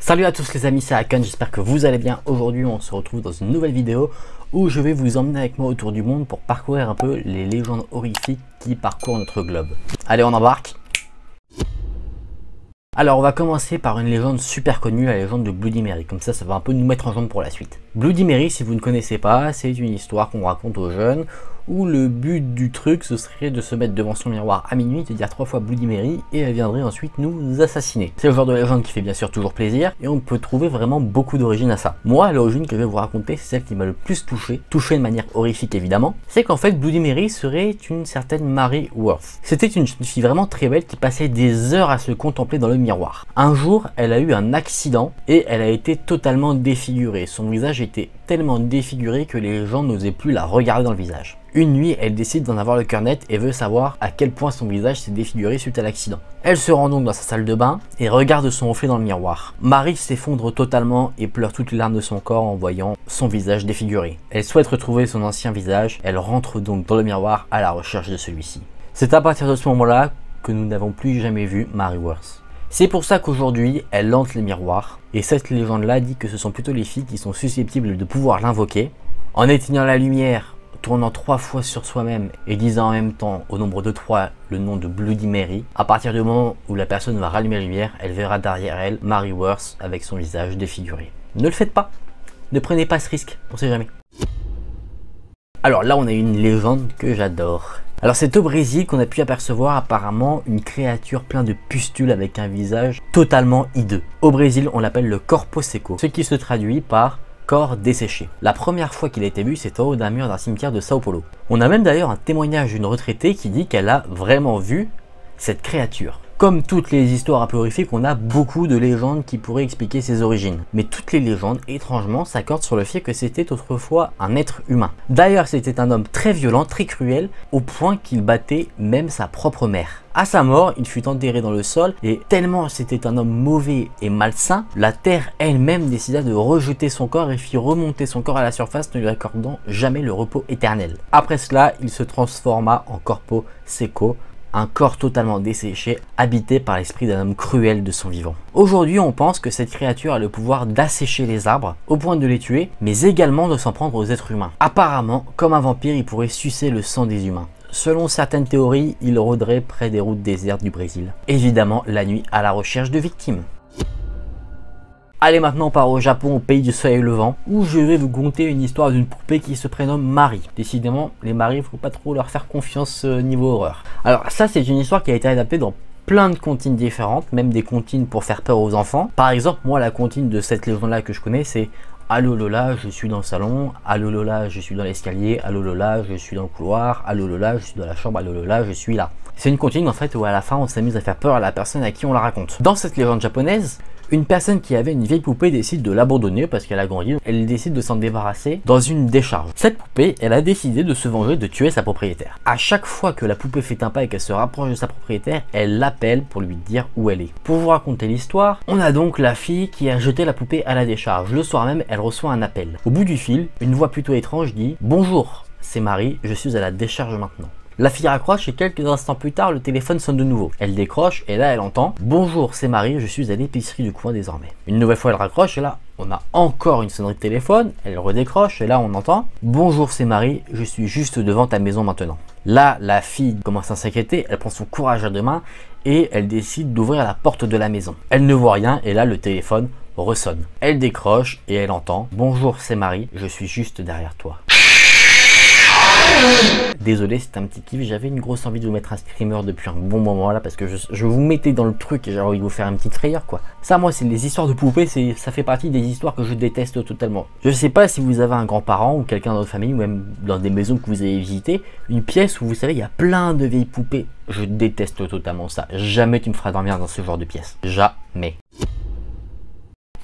Salut à tous les amis, c'est Hakan, j'espère que vous allez bien. Aujourd'hui on se retrouve dans une nouvelle vidéo où je vais vous emmener avec moi autour du monde pour parcourir un peu les légendes horrifiques qui parcourent notre globe. Allez, on embarque. Alors on va commencer par une légende super connue, la légende de Bloody Mary, comme ça va un peu nous mettre en jambe pour la suite. Bloody Mary, si vous ne connaissez pas, c'est une histoire qu'on raconte aux jeunes où le but du truc ce serait de se mettre devant son miroir à minuit, de dire 3 fois Bloody Mary et elle viendrait ensuite nous assassiner. C'est le genre de légende qui fait bien sûr toujours plaisir et on peut trouver vraiment beaucoup d'origine à ça. Moi, l'origine que je vais vous raconter, c'est celle qui m'a le plus touché de manière horrifique évidemment, c'est qu'en fait Bloody Mary serait une certaine Mary Worth. C'était une jeune fille vraiment très belle qui passait des heures à se contempler dans le miroir. Un jour, elle a eu un accident et elle a été totalement défigurée. Son visage était tellement défiguré que les gens n'osaient plus la regarder dans le visage. Une nuit, elle décide d'en avoir le cœur net et veut savoir à quel point son visage s'est défiguré suite à l'accident. Elle se rend donc dans sa salle de bain et regarde son reflet dans le miroir. Marie s'effondre totalement et pleure toutes les larmes de son corps en voyant son visage défiguré. Elle souhaite retrouver son ancien visage, elle rentre donc dans le miroir à la recherche de celui-ci. C'est à partir de ce moment-là que nous n'avons plus jamais vu Mary Worth. C'est pour ça qu'aujourd'hui, elle hante les miroirs, et cette légende-là dit que ce sont plutôt les filles qui sont susceptibles de pouvoir l'invoquer. En éteignant la lumière, tournant 3 fois sur soi-même et disant en même temps au nombre de 3 le nom de Bloody Mary, à partir du moment où la personne va rallumer la lumière, elle verra derrière elle Mary Worth avec son visage défiguré. Ne le faites pas, ne prenez pas ce risque, on sait jamais. Alors là, on a une légende que j'adore. Alors c'est au Brésil qu'on a pu apercevoir apparemment une créature pleine de pustules avec un visage totalement hideux. Au Brésil, on l'appelle le corpo seco, ce qui se traduit par corps desséché. La première fois qu'il a été vu, c'est en haut d'un mur d'un cimetière de Sao Paulo. On a même d'ailleurs un témoignage d'une retraitée qui dit qu'elle a vraiment vu cette créature. Comme toutes les histoires un peu horrifiques, on a beaucoup de légendes qui pourraient expliquer ses origines. Mais toutes les légendes, étrangement, s'accordent sur le fait que c'était autrefois un être humain. D'ailleurs, c'était un homme très violent, très cruel, au point qu'il battait même sa propre mère. À sa mort, il fut enterré dans le sol et tellement c'était un homme mauvais et malsain, la terre elle-même décida de rejeter son corps et fit remonter son corps à la surface, ne lui accordant jamais le repos éternel. Après cela, il se transforma en corpo seco, un corps totalement desséché, habité par l'esprit d'un homme cruel de son vivant. Aujourd'hui, on pense que cette créature a le pouvoir d'assécher les arbres, au point de les tuer, mais également de s'en prendre aux êtres humains. Apparemment, comme un vampire, il pourrait sucer le sang des humains. Selon certaines théories, il rôderait près des routes désertes du Brésil. Évidemment, la nuit à la recherche de victimes. Allez, maintenant on part au Japon, au pays du soleil levant, où je vais vous conter une histoire d'une poupée qui se prénomme Marie. Décidément, les Marie, il faut pas trop leur faire confiance niveau horreur. Alors ça, c'est une histoire qui a été adaptée dans plein de comptines différentes, même des comptines pour faire peur aux enfants. Par exemple, moi, la comptine de cette légende-là que je connais, c'est Allô Lola, je suis dans le salon, allô Lola, je suis dans l'escalier, allô Lola, je suis dans le couloir, allô Lola, je suis dans la chambre, allô Lola, je suis là. C'est une comptine en fait où à la fin on s'amuse à faire peur à la personne à qui on la raconte. Dans cette légende japonaise, une personne qui avait une vieille poupée décide de l'abandonner parce qu'elle a grandi, elle décide de s'en débarrasser dans une décharge. Cette poupée, elle a décidé de se venger, de tuer sa propriétaire. À chaque fois que la poupée fait un pas et qu'elle se rapproche de sa propriétaire, elle l'appelle pour lui dire où elle est. Pour vous raconter l'histoire, on a donc la fille qui a jeté la poupée à la décharge. Le soir même, elle reçoit un appel. Au bout du fil, une voix plutôt étrange dit « Bonjour, c'est Marie, je suis à la décharge maintenant ». La fille raccroche et quelques instants plus tard, le téléphone sonne de nouveau. Elle décroche et là, elle entend « Bonjour, c'est Marie, je suis à l'épicerie du coin désormais ». Une nouvelle fois, elle raccroche et là, on a encore une sonnerie de téléphone. Elle redécroche et là, on entend « Bonjour, c'est Marie, je suis juste devant ta maison maintenant ». Là, la fille commence à s'inquiéter, elle prend son courage à deux mains et elle décide d'ouvrir la porte de la maison. Elle ne voit rien et là, le téléphone ressonne. Elle décroche et elle entend « Bonjour, c'est Marie, je suis juste derrière toi ». Désolé, c'est un petit kiff, j'avais une grosse envie de vous mettre un screamer depuis un bon moment là parce que je vous mettais dans le truc et j'ai envie de vous faire une petite frayeur quoi. Ça moi c'est les histoires de poupées, ça fait partie des histoires que je déteste totalement. Je sais pas si vous avez un grand-parent ou quelqu'un dans votre famille ou même dans des maisons que vous avez visitées, une pièce où vous savez il y a plein de vieilles poupées. Je déteste totalement ça, jamais tu me feras dormir dans ce genre de pièce, jamais.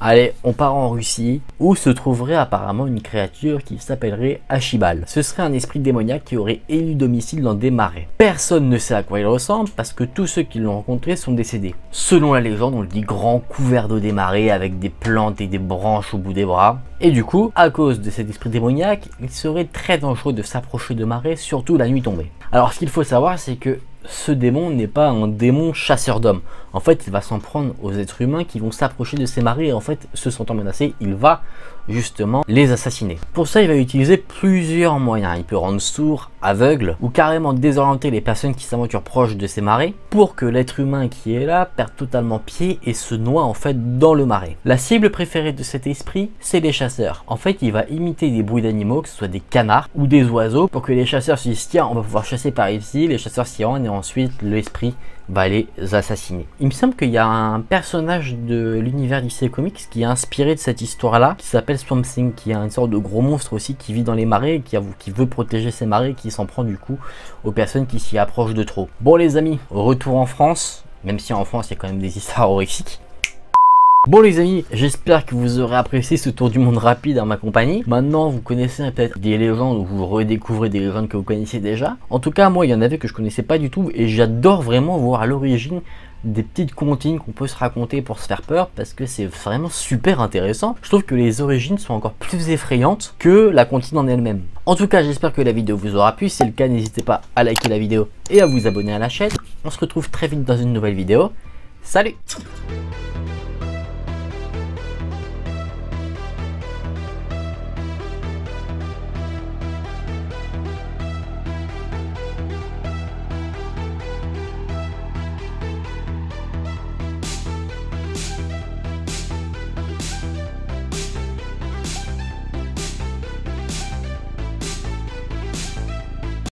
Allez, on part en Russie, où se trouverait apparemment une créature qui s'appellerait Ashibal. Ce serait un esprit démoniaque qui aurait élu domicile dans des marais. Personne ne sait à quoi il ressemble parce que tous ceux qui l'ont rencontré sont décédés. Selon la légende, on le dit grand couvert d'eau des marais avec des plantes et des branches au bout des bras. Et du coup, à cause de cet esprit démoniaque, il serait très dangereux de s'approcher de marais, surtout la nuit tombée. Alors ce qu'il faut savoir, c'est que ce démon n'est pas un démon chasseur d'hommes. En fait, il va s'en prendre aux êtres humains qui vont s'approcher de ces marais et en fait, se sentant menacés, il va justement les assassiner. Pour ça, il va utiliser plusieurs moyens. Il peut rendre sourd, aveugle ou carrément désorienter les personnes qui s'aventurent proches de ces marais pour que l'être humain qui est là perde totalement pied et se noie en fait dans le marais. La cible préférée de cet esprit, c'est les chasseurs. En fait, il va imiter des bruits d'animaux, que ce soit des canards ou des oiseaux, pour que les chasseurs se disent tiens, on va pouvoir chasser par ici, les chasseurs s'y rendent et ensuite l'esprit va les assassiner. Il me semble qu'il y a un personnage de l'univers DC Comics qui est inspiré de cette histoire-là, qui s'appelle Swamp Thing, qui est une sorte de gros monstre aussi qui vit dans les marais, qui veut protéger ces marais, qui s'en prend du coup aux personnes qui s'y approchent de trop. Bon les amis, retour en France, même si en France il y a quand même des histoires horrifiques. Bon les amis, j'espère que vous aurez apprécié ce tour du monde rapide en ma compagnie. Maintenant vous connaissez peut-être des légendes ou vous redécouvrez des légendes que vous connaissiez déjà. En tout cas moi il y en avait que je connaissais pas du tout et j'adore vraiment voir à l'origine des petites comptines qu'on peut se raconter pour se faire peur parce que c'est vraiment super intéressant. Je trouve que les origines sont encore plus effrayantes que la comptine en elle-même. En tout cas j'espère que la vidéo vous aura plu, si c'est le cas n'hésitez pas à liker la vidéo et à vous abonner à la chaîne. On se retrouve très vite dans une nouvelle vidéo. Salut!